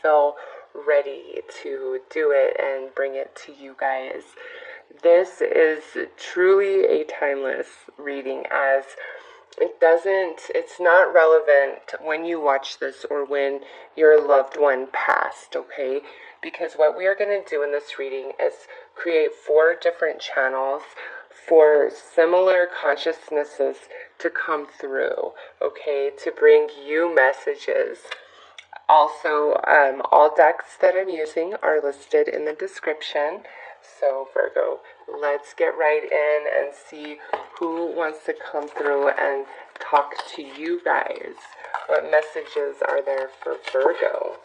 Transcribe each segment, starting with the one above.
feel ready to do it and bring it to you guys. This is truly a timeless reading, as it's not relevant when you watch this or when your loved one passed, okay? Because what we are going to do in this reading is create 4 different channels for similar consciousnesses to come through, okay? To bring you messages. Also, all decks that I'm using are listed in the description. So Virgo, let's get right in and see who wants to come through and talk to you guys. What messages are there for Virgo?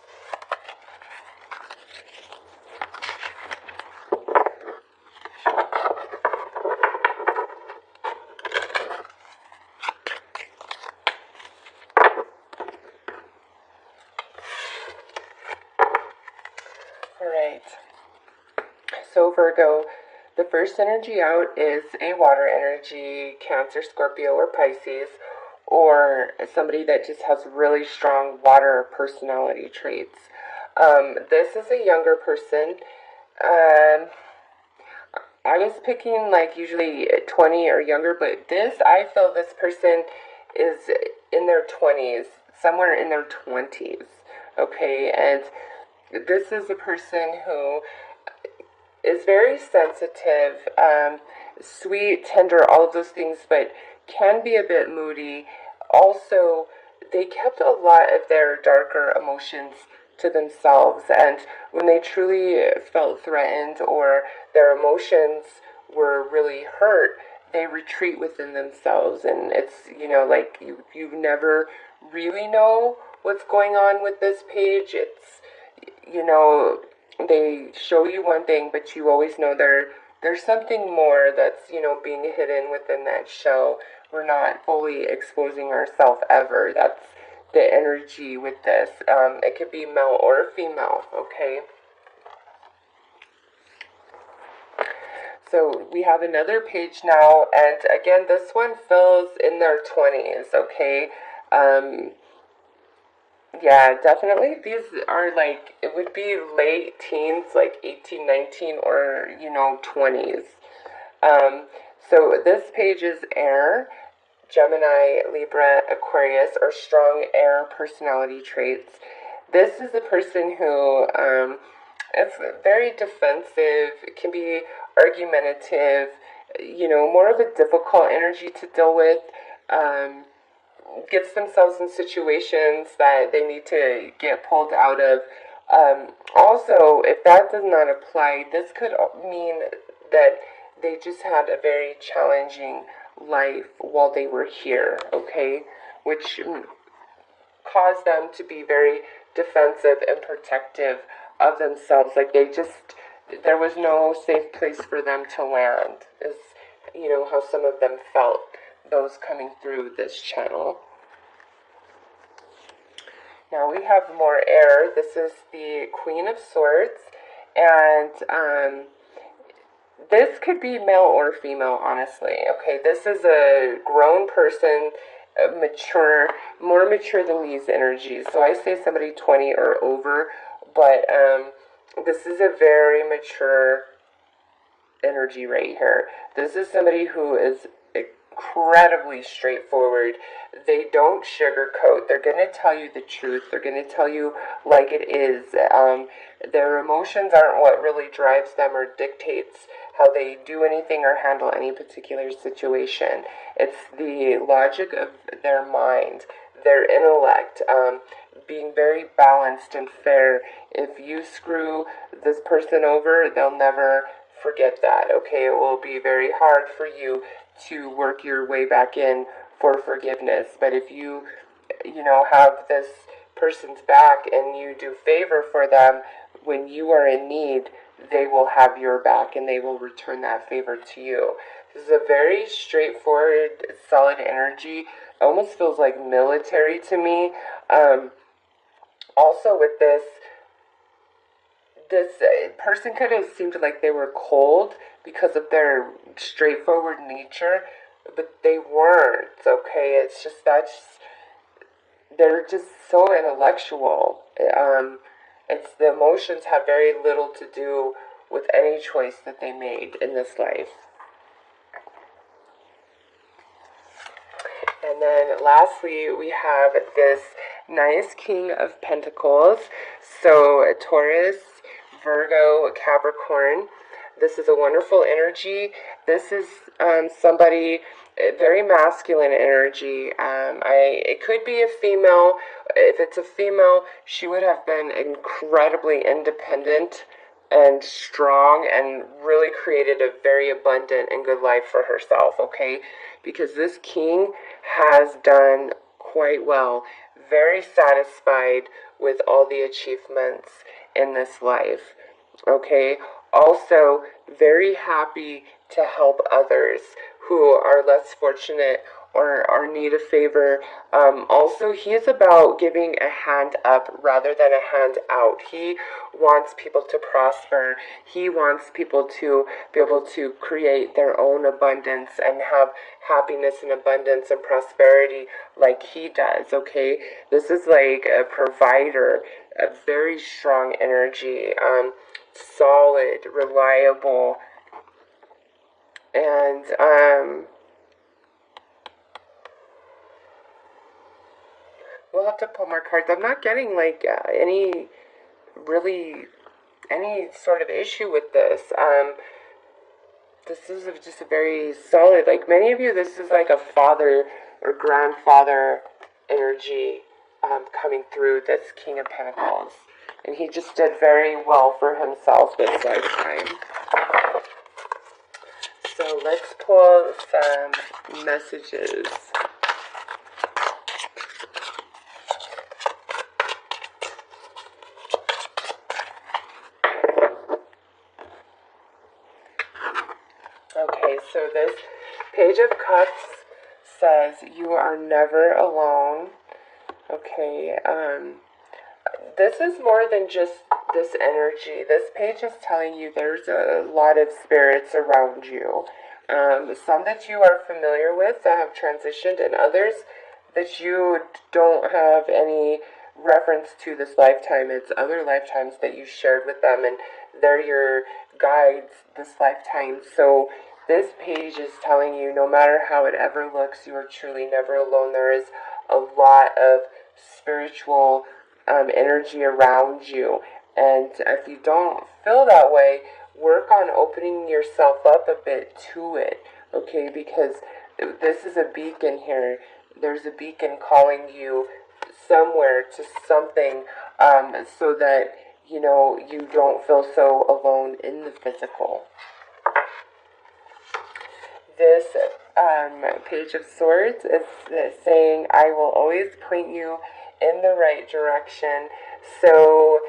Alright, so Virgo, the first energy out is a water energy, Cancer, Scorpio, or Pisces, or somebody that just has really strong water personality traits. This is a younger person. I was picking like usually 20 or younger, but I feel this person is in their 20s, somewhere in their 20s, okay? And this is a person who is very sensitive, sweet, tender, all of those things, but can be a bit moody. Also, they kept a lot of their darker emotions to themselves, and when they truly felt threatened or their emotions were really hurt, they retreat within themselves. And it's, like you never really know what's going on with this page. It's, they show you one thing, but you always know there's something more that's, being hidden within that shell. We're not fully exposing ourselves ever. That's the energy with this. It could be male or female, okay? So we have another page now, and again, this one fills in their 20s, okay? Yeah, definitely. These are like, it would be late teens, like 18, 19, or, 20s. So this page is air, Gemini, Libra, Aquarius, or strong air personality traits. This is a person who is very defensive, can be argumentative, more of a difficult energy to deal with. Gets themselves in situations that they need to get pulled out of. Also, if that does not apply, this could mean that they just had a very challenging life while they were here, okay? Which caused them to be very defensive and protective of themselves. Like there was no safe place for them to land, is, how some of them felt, those coming through this channel. Now we have more air. This is the Queen of Swords, and this could be male or female, honestly. Okay, this is a grown person, mature, more mature than these energies. So I say somebody 20 or over, but this is a very mature energy right here. This is somebody who is incredibly straightforward. They don't sugarcoat. They're going to tell you the truth. They're going to tell you like it is. Their emotions aren't what really drives them or dictates how they do anything or handle any particular situation. It's the logic of their mind, their intellect, being very balanced and fair. If you screw this person over, they'll never forget that, okay? It will be very hard for you to work your way back in for forgiveness. But if you have this person's back and you do favor for them when you are in need, they will have your back and they will return that favor to you. This is a very straightforward, solid energy. It almost feels like military to me. Also with this person could have seemed like they were cold because of their straightforward nature, but they weren't, okay? It's just they're just so intellectual. It's the emotions have very little to do with any choice that they made in this life. And then lastly, we have this nice King of Pentacles. So Taurus, Virgo, Capricorn. This is a wonderful energy. This is somebody, very masculine energy. It could be a female. If it's a female, she would have been incredibly independent and strong and really created a very abundant and good life for herself, okay? Because this king has done quite well, very satisfied with all the achievements in this life, okay? Also, very happy to help others who are less fortunate or need a favor. Also, he is about giving a hand up rather than a hand out. He wants people to prosper. He wants people to be able to create their own abundance and have happiness and abundance and prosperity like he does, okay? This is like a provider, a very strong energy, solid, reliable, and we'll have to pull more cards. I'm not getting like any sort of issue with this. This is just a very solid, like many of you, this is like a father or grandfather energy coming through this King of Pentacles. And he just did very well for himself this lifetime. So let's pull some messages. Okay, so this Page of Cups says you are never alone. Okay, this is more than just this energy. This page is telling you there's a lot of spirits around you. Some that you are familiar with that have transitioned, and others that you don't have any reference to this lifetime. It's other lifetimes that you shared with them, and they're your guides this lifetime. So this page is telling you no matter how it ever looks, you are truly never alone. There is a lot of spiritual energy around you, and if you don't feel that way, work on opening yourself up a bit to it, okay? Because this is a beacon here. There's a beacon calling you somewhere to something, so that you know you don't feel so alone in the physical. This Page of Swords is saying, I will always point you in the right direction. So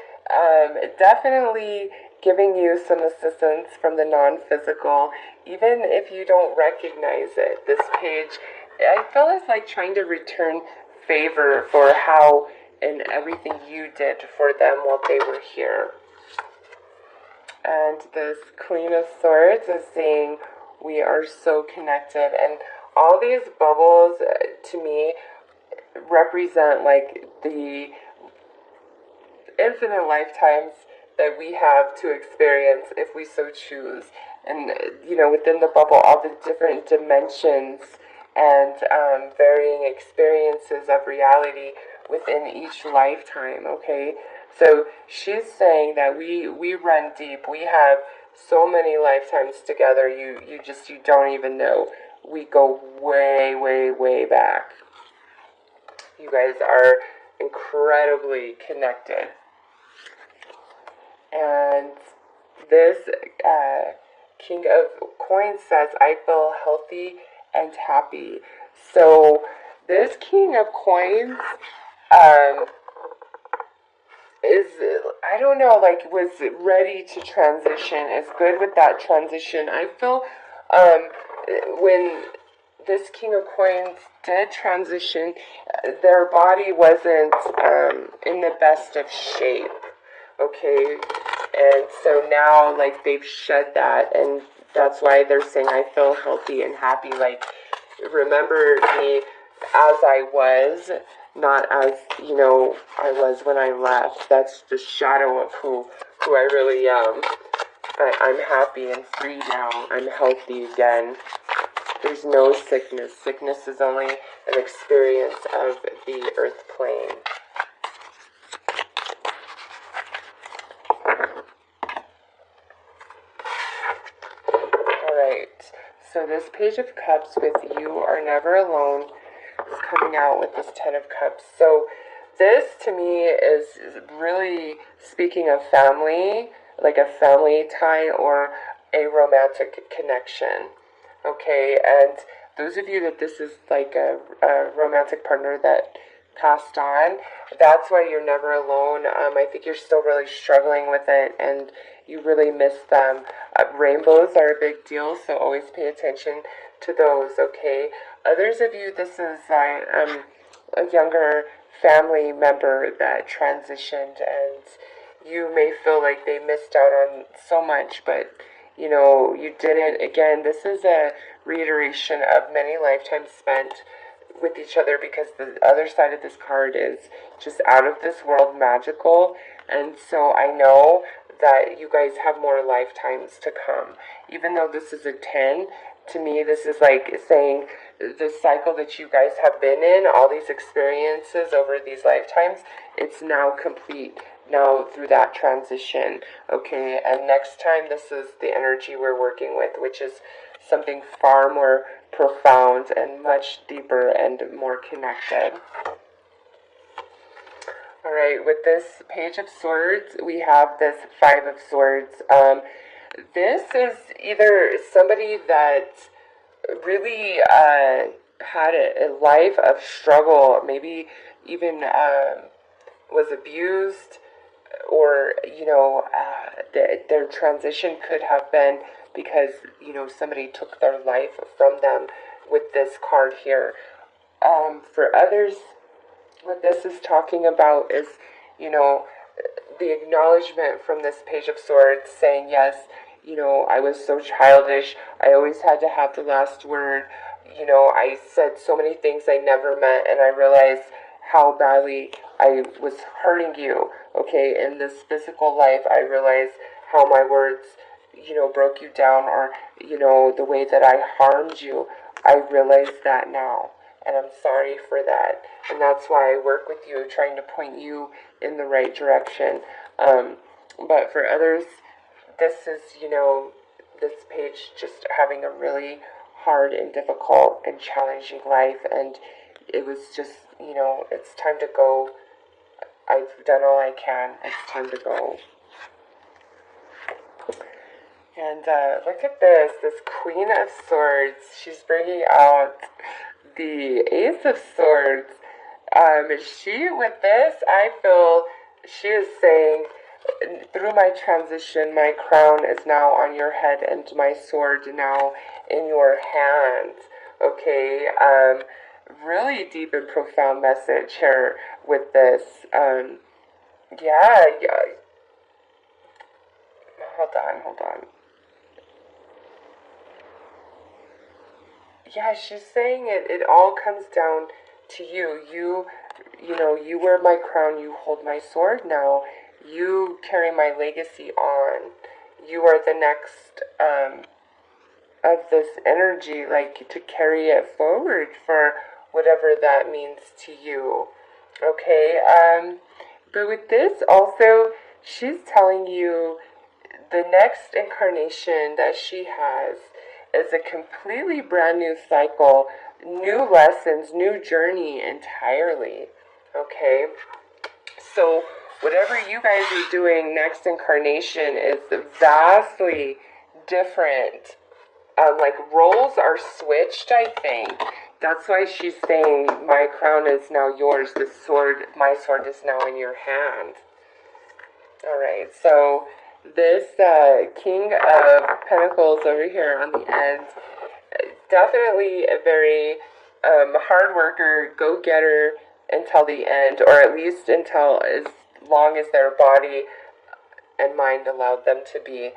definitely giving you some assistance from the non-physical, even if you don't recognize it. This page, I feel it's like trying to return favor for how and everything you did for them while they were here. And this Queen of Swords is saying, we are so connected. And all these bubbles, to me, represent like the infinite lifetimes that we have to experience if we so choose. And, you know, within the bubble, all the different dimensions and varying experiences of reality within each lifetime, okay? So she's saying that we run deep. We have so many lifetimes together, you don't even know. We go way, way, way back. You guys are incredibly connected. And this King of Coins says, I feel healthy and happy. So this King of Coins is, I don't know, like was ready to transition, is good with that transition. I feel when this King of Coins did transition, their body wasn't in the best of shape, okay? And so now, like, they've shed that, and that's why they're saying, I feel healthy and happy. Like, remember me as I was, not as, I was when I left. That's the shadow of who I really am. But I'm happy and free now. I'm healthy again. There's no sickness. Sickness is only an experience of the earth plane. Alright, so this Page of Cups with You Are Never Alone is coming out with this Ten of Cups. So this to me is really speaking of family, like a family tie or a romantic connection. Okay, and those of you that this is like a romantic partner that passed on, that's why you're never alone. I think you're still really struggling with it and you really miss them. Rainbows are a big deal, so always pay attention to those, okay? Others of you, this is a younger family member that transitioned and you may feel like they missed out on so much, but you didn't. Again, this is a reiteration of many lifetimes spent with each other, because the other side of this card is just out of this world magical. And so I know that you guys have more lifetimes to come. Even though this is a 10, to me this is like saying the cycle that you guys have been in, all these experiences over these lifetimes, it's now complete now through that transition. Okay, and next time this is the energy we're working with, which is something far more profound and much deeper and more connected. Alright, with this Page of Swords, we have this Five of Swords. This is either somebody that really had a life of struggle, maybe even was abused, or their transition could have been because somebody took their life from them with this card here. For others, what this is talking about is the acknowledgement from this Page of Swords saying, yes, I was so childish, I always had to have the last word, I said so many things I never meant, and I realized how badly I was hurting you. Okay, in this physical life, I realized how my words, broke you down, or, the way that I harmed you. I realize that now, and I'm sorry for that. And that's why I work with you, trying to point you in the right direction. But for others, this is, this page just having a really hard and difficult and challenging life, and it was just, it's time to go. I've done all I can. It's time to go. And look at this Queen of Swords. She's bringing out the Ace of Swords. With this, I feel she is saying, through my transition, my crown is now on your head and my sword now in your hand. Okay, really deep and profound message here with this. Yeah. Hold on. Yeah, she's saying it all comes down to you. You wear my crown, you hold my sword now. You carry my legacy on. You are the next of this energy, like to carry it forward for whatever that means to you. Okay, but with this also, she's telling you the next incarnation that she has is a completely brand new cycle, new lessons, new journey entirely. Okay, so whatever you guys are doing next incarnation is vastly different. Like roles are switched, I think. That's why she's saying my crown is now yours. My sword is now in your hand. Alright, so this King of Pentacles over here on the end, definitely a very hard worker, go-getter until the end, or at least until as long as their body and mind allowed them to be.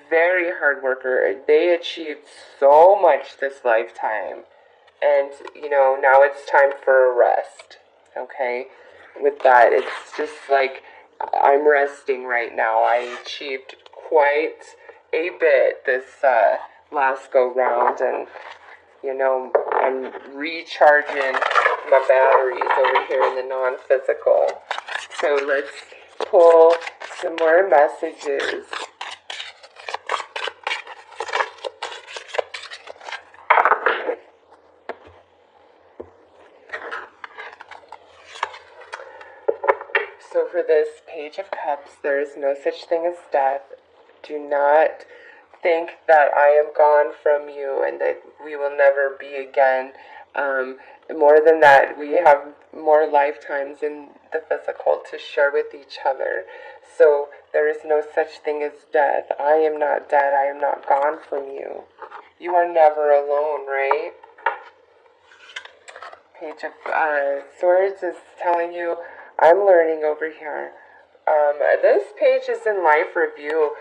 Very hard worker. They achieved so much this lifetime, and now it's time for a rest. okay? With that, it's just like I'm resting right now. I achieved quite a bit this last go round, and I'm recharging my batteries over here in the non-physical. So let's pull some more messages. So for this Page of Cups, there is no such thing as death. Do not think that I am gone from you and that we will never be again. More than that, we have more lifetimes in the physical to share with each other. So there is no such thing as death. I am not dead. I am not gone from you. You are never alone, right? Page of Swords is telling you, I'm learning over here. This page is in life review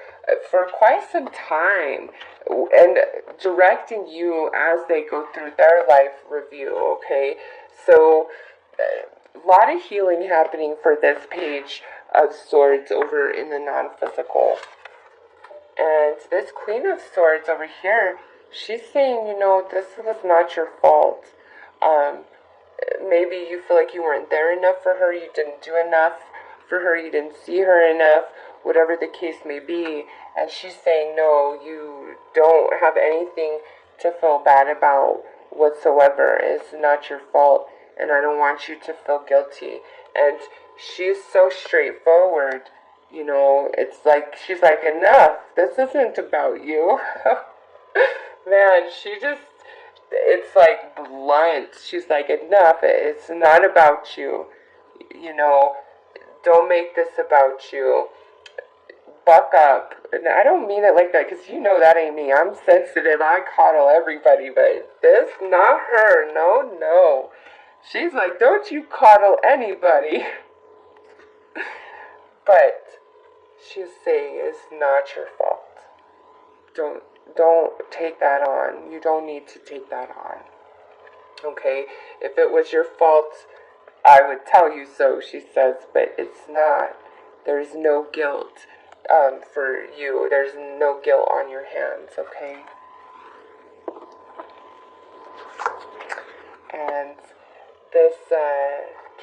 for quite some time and directing you as they go through their life review, okay? So, a lot of healing happening for this Page of Swords over in the non-physical. And this Queen of Swords over here, she's saying, this was not your fault. Maybe you feel like you weren't there enough for her, you didn't do enough for her, you didn't see her enough, whatever the case may be. And she's saying, no, you don't have anything to feel bad about whatsoever. It's not your fault, and I don't want you to feel guilty. And she's so straightforward, it's like, she's like, enough, this isn't about you. Man, it's like blunt. She's like, enough, it's not about you, don't make this about you. Buck up. And I don't mean it like that, because that ain't me. I'm sensitive, I coddle everybody, but this, not her, no. She's like, don't you coddle anybody. But she's saying it's not your fault. Don't take that on. You don't need to take that on. Okay? If it was your fault, I would tell you so, she says, but it's not. There's no guilt for you. There's no guilt on your hands, okay? And this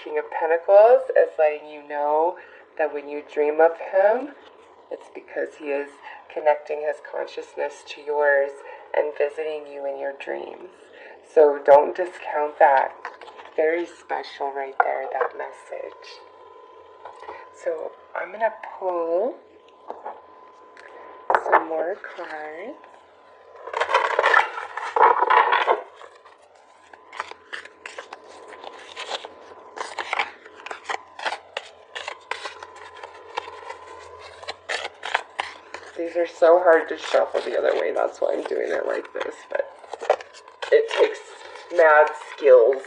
King of Pentacles is letting you know that when you dream of him, it's because he is connecting his consciousness to yours and visiting you in your dreams. So don't discount that. Very special right there, that message. So I'm going to pull some more cards. These are so hard to shuffle the other way, that's why I'm doing it like this, but it takes mad skills.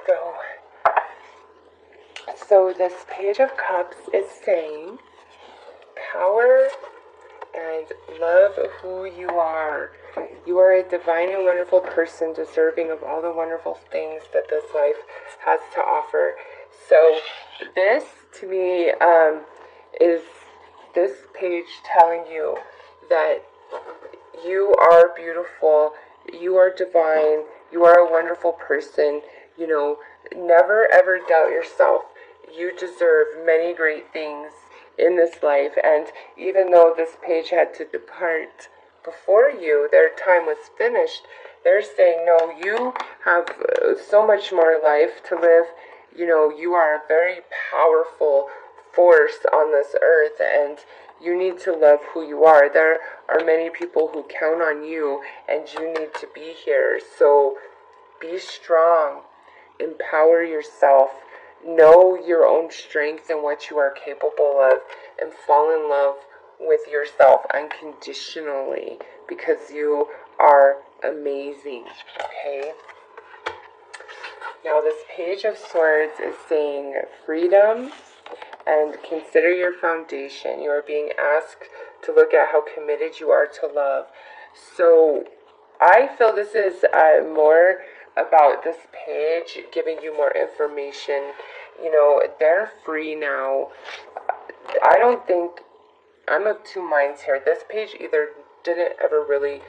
Virgo. So this Page of Cups is saying power and love who you are. You are a divine and wonderful person deserving of all the wonderful things that this life has to offer. So this to me is this page telling you that you are beautiful, you are divine, you are a wonderful person. Never ever doubt yourself. You deserve many great things in this life, and even though this page had to depart before you, their time was finished, they're saying, no, you have so much more life to live. You are a very powerful force on this earth, and you need to love who you are. There are many people who count on you, and you need to be here. So be strong, empower yourself, know your own strength and what you are capable of, and fall in love with yourself unconditionally, because you are amazing, okay? Now this Page of Swords is saying freedom and consider your foundation. You are being asked to look at how committed you are to love. So I feel this is more about this page giving you more information. You know, they're free now. I don't think, I'm of two minds here. This page either didn't ever really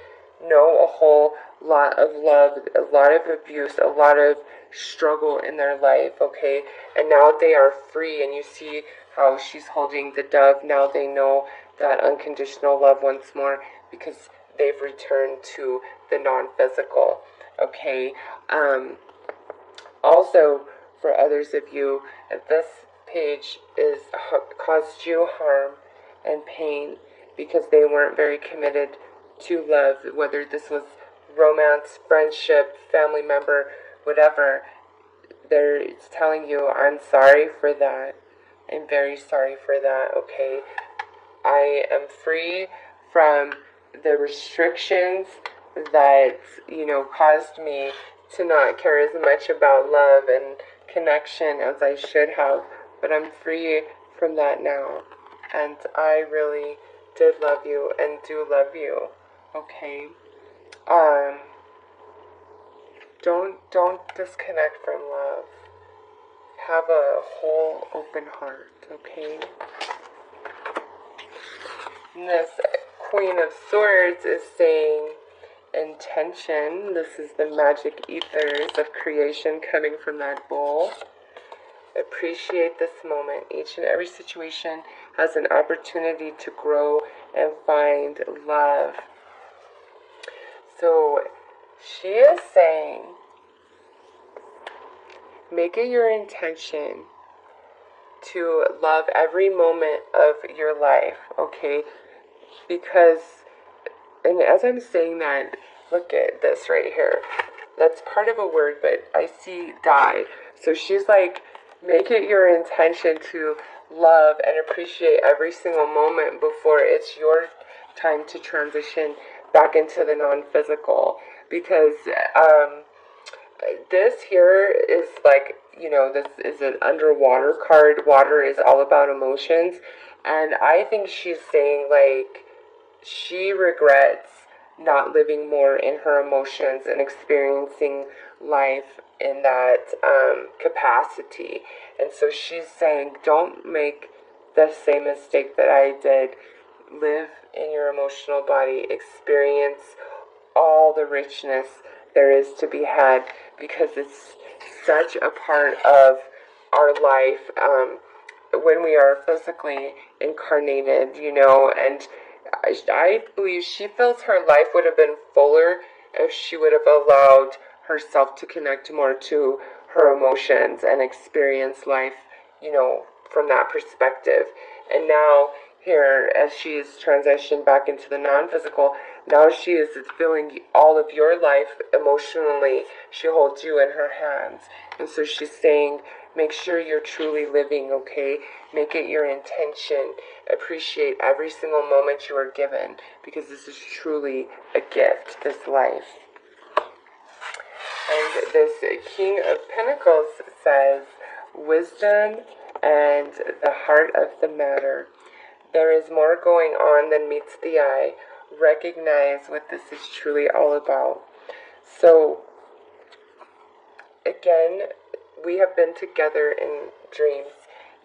know a whole lot of love, a lot of abuse, a lot of struggle in their life, okay? And now they are free, and you see how she's holding the dove. Now they know that unconditional love once more, because they've returned to the non-physical, okay? Also, for others of you, if this page is caused you harm and pain because they weren't very committed to love, whether this was romance, friendship, family member, whatever, they're telling you, I'm sorry for that. I'm very sorry for that, okay? I am free from the restrictions that, you know, caused me to not care as much about love and connection as I should have, but I'm free from that now, and I really did love you and do love you, okay? Don't disconnect from love. Have a whole open heart, okay? And this Queen of Swords is saying intention. This is the magic ethers of creation coming from that bowl. Appreciate this moment. Each and every situation has an opportunity to grow and find love. So she is saying, make it your intention to love every moment of your life, okay? Because, and as I'm saying that, look at this right here. That's part of a word, but I see die. So she's like, make it your intention to love and appreciate every single moment before it's your time to transition back into the non-physical. Because this here is like, you know, this is an underwater card. Water is all about emotions. And I think she's saying, like, she regrets not living more in her emotions and experiencing life in that capacity. And so she's saying, don't make the same mistake that I did. Live in your emotional body. Experience all the richness there is to be had, because it's such a part of our life when we are physically incarnated, you know. And I believe she feels her life would have been fuller if she would have allowed herself to connect more to her emotions and experience life, you know, from that perspective. And now here, as she is transitioned back into the non-physical, now she is feeling all of your life emotionally. She holds you in her hands. And so she's saying, make sure you're truly living, okay? Make it your intention. Appreciate every single moment you are given, because this is truly a gift, this life. And this King of Pentacles says, wisdom and the heart of the matter. There is more going on than meets the eye. Recognize what this is truly all about. So, again, we have been together in dreams.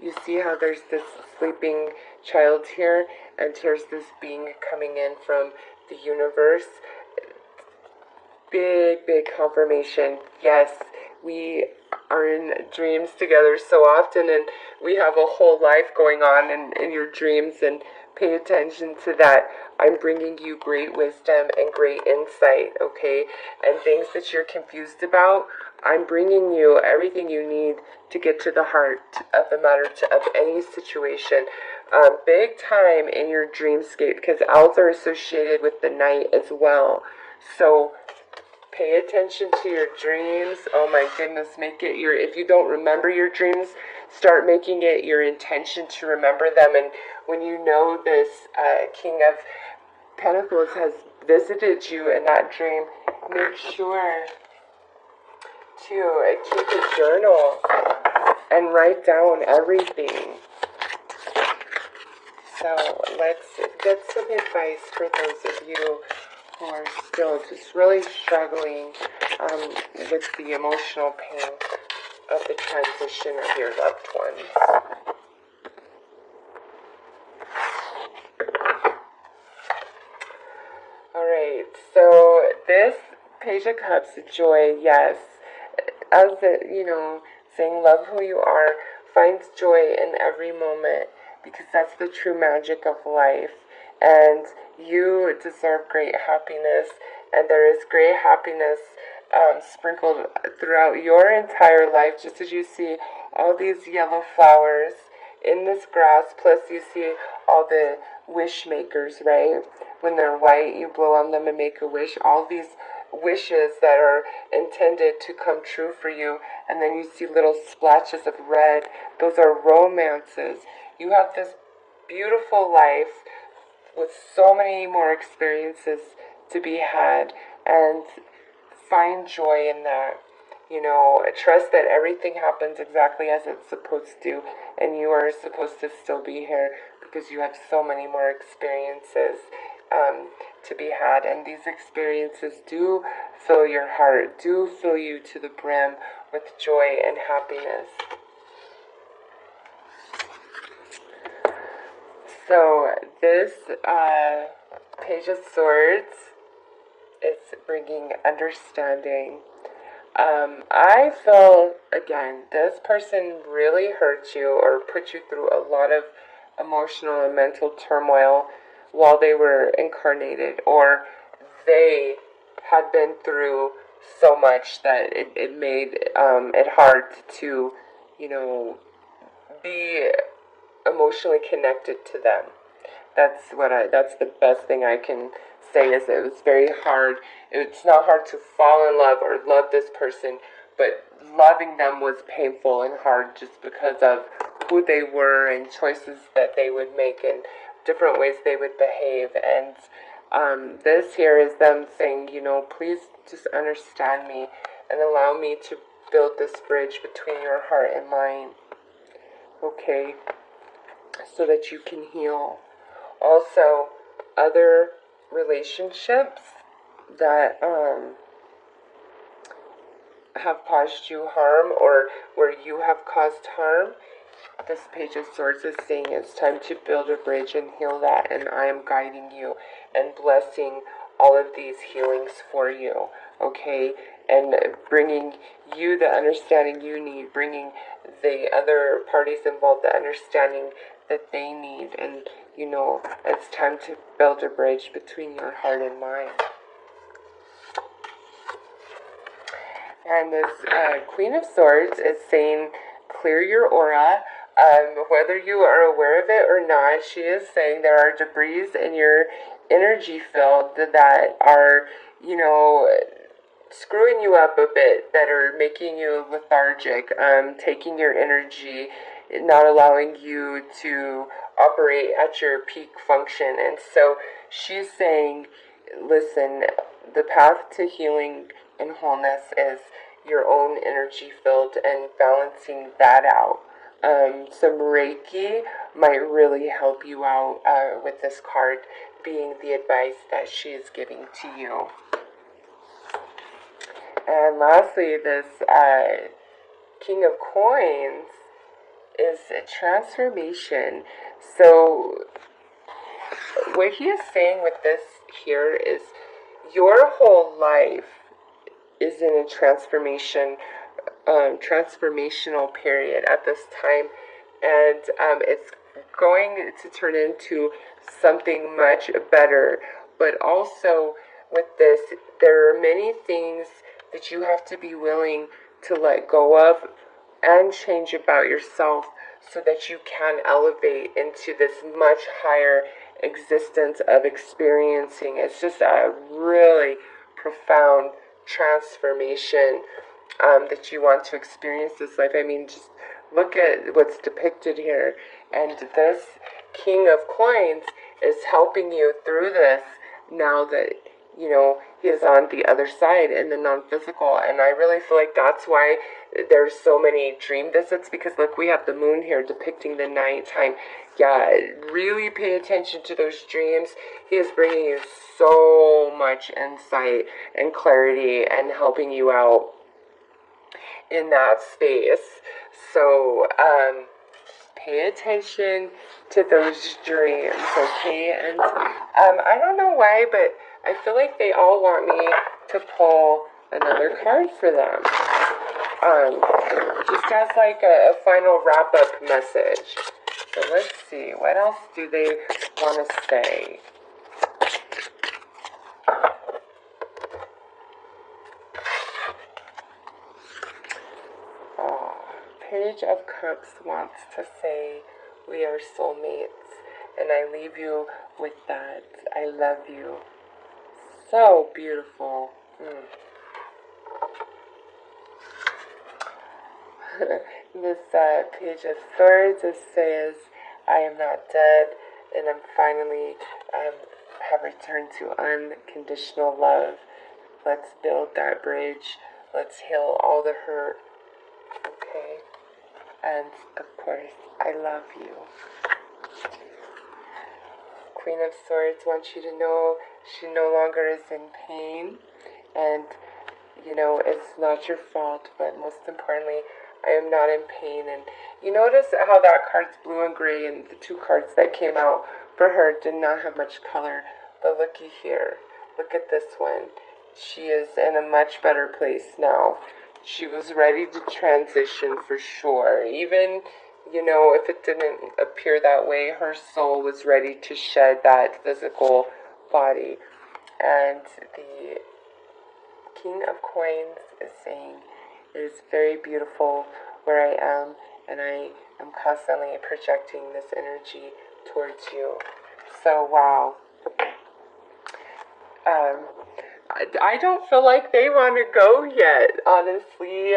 You see how there's this sleeping child here, and here's this being coming in from the universe. Big confirmation. Yes, we are in dreams together so often, and we have a whole life going on in your dreams, and pay attention to that. I'm bringing you great wisdom and great insight, okay? And things that you're confused about, I'm bringing you everything you need to get to the heart of the matter, of any situation. Big time in your dreamscape, because owls are associated with the night as well. So pay attention to your dreams. Oh my goodness, make it your, if you don't remember your dreams, start making it your intention to remember them. And when you know this King of Pentacles has visited you in that dream, make sure to keep a journal and write down everything. So let's get some advice for those of you who are still just really struggling with the emotional pain of the transition of your loved ones. Alright, so this Page of Cups, joy, yes. As saying love who you are, find joy in every moment, because that's the true magic of life. And you deserve great happiness, and there is great happiness sprinkled throughout your entire life, just as you see all these yellow flowers in this grass, plus you see all the wish makers, right? When they're white, you blow on them and make a wish. All these wishes that are intended to come true for you, and then you see little splashes of red. Those are romances. You have this beautiful life with so many more experiences to be had, and find joy in that. Trust that everything happens exactly as it's supposed to, and you are supposed to still be here because you have so many more experiences to be had. And these experiences do fill your heart, do fill you to the brim with joy and happiness. So this Page of Swords is bringing understanding. I feel, again, this person really hurt you or put you through a lot of emotional and mental turmoil while they were incarnated, or they had been through so much that it made it hard to, be emotionally connected to them. That's the best thing I can say, is it was very hard. It's not hard to fall in love or love this person, but loving them was painful and hard just because of who they were and choices that they would make and different ways they would behave. And this here is them saying, please just understand me and allow me to build this bridge between your heart and mine. Okay? So that you can heal. Also, other relationships that have caused you harm, or where you have caused harm, this Page of Swords is saying it's time to build a bridge and heal that, and I am guiding you and blessing all of these healings for you, okay? And bringing you the understanding you need, bringing the other parties involved the understanding that they need, and it's time to build a bridge between your heart and mind. And this Queen of Swords is saying, clear your aura. Whether you are aware of it or not, she is saying there are debris in your energy field that are, screwing you up a bit, that are making you lethargic, taking your energy, not allowing you to operate at your peak function. And so she's saying, listen, the path to healing and wholeness is your own energy field and balancing that out. Some Reiki might really help you out with this card being the advice that she is giving to you. And lastly, this King of Coins is a transformation. So what he is saying with this here is your whole life is in a transformational period at this time, and it's going to turn into something much better. But also with this, there are many things that you have to be willing to let go of and change about yourself so that you can elevate into this much higher existence of experiencing. It's just a really profound transformation that you want to experience this life. I mean, just look at what's depicted here. And this King of Coins is helping you through this now that, you know, he is on the other side in the non-physical. And I really feel like that's why there's so many dream visits, because look, we have the moon here depicting the nighttime. Yeah, really pay attention to those dreams. He is bringing you so much insight and clarity and helping you out in that space. So pay attention to those dreams, okay? And I don't know why, but I feel like they all want me to pull another card for them, just as like a final wrap-up message. So let's see, what else do they want to say? Page of Cups wants to say, we are soulmates, and I leave you with that. I love you. So beautiful. This Page of Swords, it says, I am not dead, and I'm finally have returned to unconditional love. Let's build that bridge. Let's heal all the hurt. Okay? And, of course, I love you. Queen of Swords wants you to know she no longer is in pain. And, you know, it's not your fault, but most importantly, I am not in pain. And you notice how that card's blue and gray, and the two cards that came out for her did not have much color. But looky here. Look at this one. She is in a much better place now. She was ready to transition for sure. Even, you know, if it didn't appear that way, her soul was ready to shed that physical body. And the King of Coins is saying, it is very beautiful where I am, and I am constantly projecting this energy towards you. So, wow. I don't feel like they want to go yet, honestly.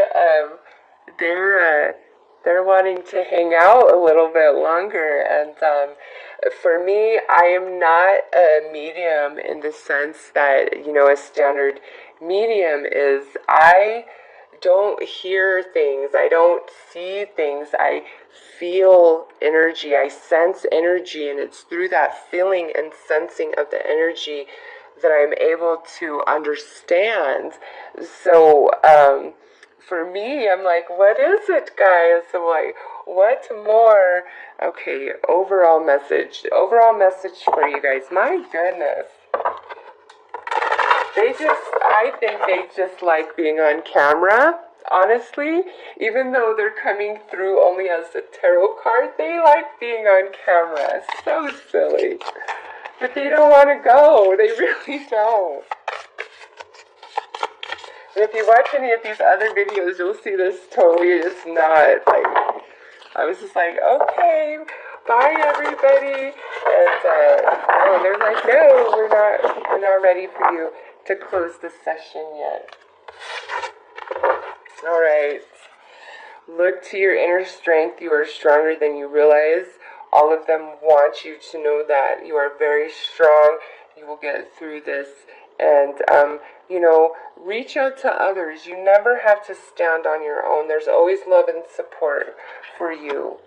They're wanting to hang out a little bit longer, and for me, I am not a medium in the sense that, you know, a standard medium is. I don't hear things, I don't see things, I feel energy, I sense energy, and it's through that feeling and sensing of the energy that I'm able to understand. So, for me, I'm like, what is it, guys? I'm like, what more? Okay, overall message for you guys. My goodness. I think they just like being on camera, honestly. Even though they're coming through only as a tarot card, they like being on camera. So silly. But they don't want to go. They really don't. And if you watch any of these other videos, you'll see this totally is not, like, I was just like, okay, bye everybody. And they're like, no, we're not ready for you to close the session yet. All right. Look to your inner strength. You are stronger than you realize. All of them want you to know that you are very strong. You will get through this. And, you know, reach out to others. You never have to stand on your own. There's always love and support for you.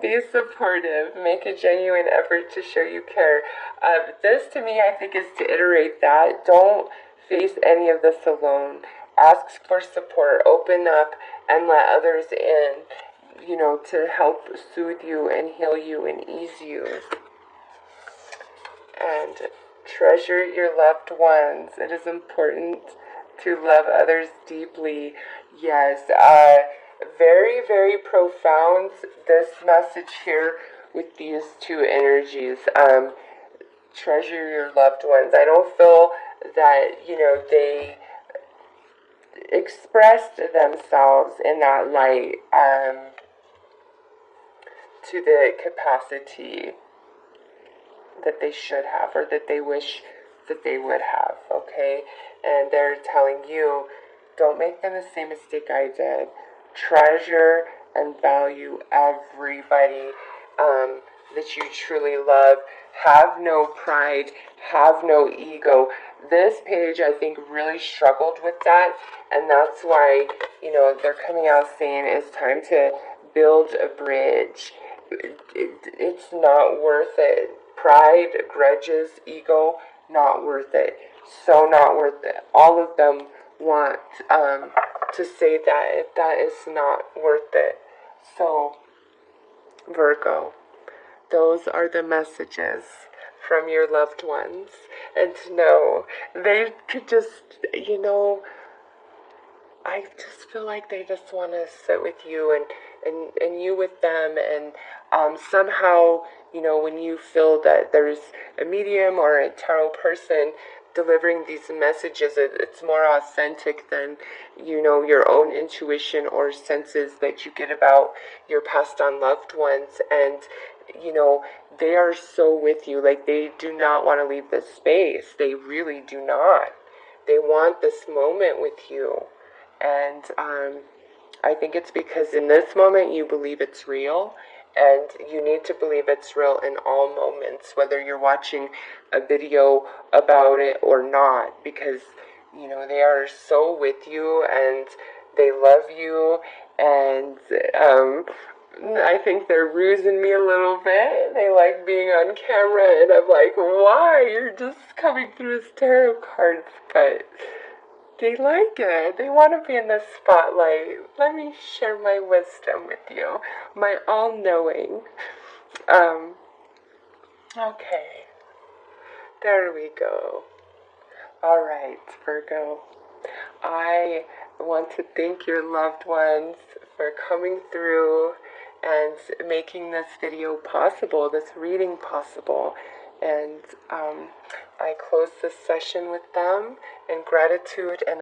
Be supportive. Make a genuine effort to show you care. This, to me, I think is to iterate that. Don't face any of this alone. Ask for support. Open up and let others in, you know, to help soothe you and heal you and ease you. And treasure your loved ones. It is important to love others deeply. Yes, very, very profound, this message here with these two energies. Treasure your loved ones. I don't feel that, you know, they expressed themselves in that light to the capacity that they should have, or that they wish that they would have, okay? And they're telling you, don't make the same mistake I did. Treasure and value everybody that you truly love. Have no pride. Have no ego. This page, I think, really struggled with that, and that's why, they're coming out saying it's time to build a bridge. It's not worth it. Pride, grudges, ego, not worth it. So not worth it. All of them want to say that is not worth it. So, Virgo, those are the messages from your loved ones. And to know they could just, I just feel like they just want to sit with you and you with them. And somehow, when you feel that there's a medium or a tarot person delivering these messages, it's more authentic than, your own intuition or senses that you get about your passed on loved ones. And, they are so with you. Like, they do not want to leave this space. They really do not. They want this moment with you. And I think it's because in this moment you believe it's real, and you need to believe it's real in all moments, whether you're watching a video about it or not, because, they are so with you and they love you. And I think they're rusing me a little bit. They like being on camera, and I'm like, why? You're just coming through as tarot cards. But they like it. They want to be in the spotlight. Let me share my wisdom with you. My all-knowing. Okay. There we go. All right, Virgo. I want to thank your loved ones for coming through and making this video possible, this reading possible. And I close this session with them in gratitude and